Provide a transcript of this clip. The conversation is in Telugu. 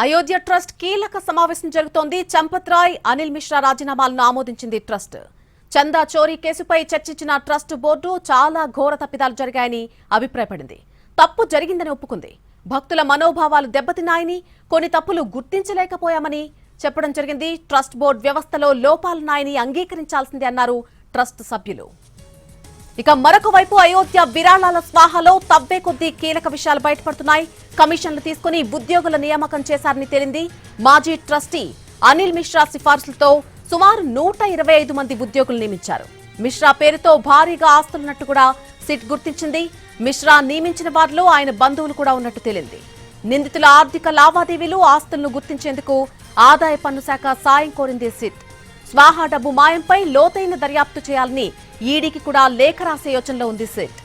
అయోధ్య ట్రస్ట్ కీలక సమావేశం జరుగుతోంది. చంపత్ రాయ్, అనిల్ మిశ్రా రాజీనామాలను ఆమోదించింది ట్రస్ట్. చందా చోరీ కేసుపై చర్చించిన ట్రస్ట్ బోర్డు చాలా ఘోర తప్పిదాలు జరిగాయని అభిప్రాయపడింది. తప్పు జరిగిందని ఒప్పుకుంది. భక్తుల మనోభావాలు దెబ్బతిన్నాయని, కొన్ని తప్పులు గుర్తించలేకపోయామని చెప్పడం జరిగింది. ట్రస్ట్ బోర్డు వ్యవస్థలో లోపాలున్నాయని అంగీకరించాల్సిందే అన్నారు ట్రస్ట్ సభ్యులు. ఇక మరొక వైపు అయోధ్య విరాళాల స్వాహాలో తవ్వే కొద్దీ కీలక విషయాలు బయటపడుతున్నాయి. కమిషన్లు తీసుకుని ఉద్యోగుల నియామకం చేశారని తేలింది. మాజీ ట్రస్టీ అనిల్ మిశ్రా సిఫార్సులతో సుమారు 125 మంది ఉద్యోగులు నియమించారు. మిశ్రా పేరుతో భారీగా ఆస్తులున్నట్టు కూడా సిట్ గుర్తించింది. మిశ్రా నియమించిన వారిలో ఆయన బంధువులు కూడా ఉన్నట్టు తేలింది. నిందితుల ఆర్థిక లావాదేవీలు, ఆస్తులను గుర్తించేందుకు ఆదాయ పన్ను శాఖ సాయం కోరింది సిట్. స్వాహా డబ్బు మాయంపై లోతైన దర్యాప్తు చేయాలని ఈడీకి కూడా లేఖ రాసే యోచనలో ఉంది సిట్.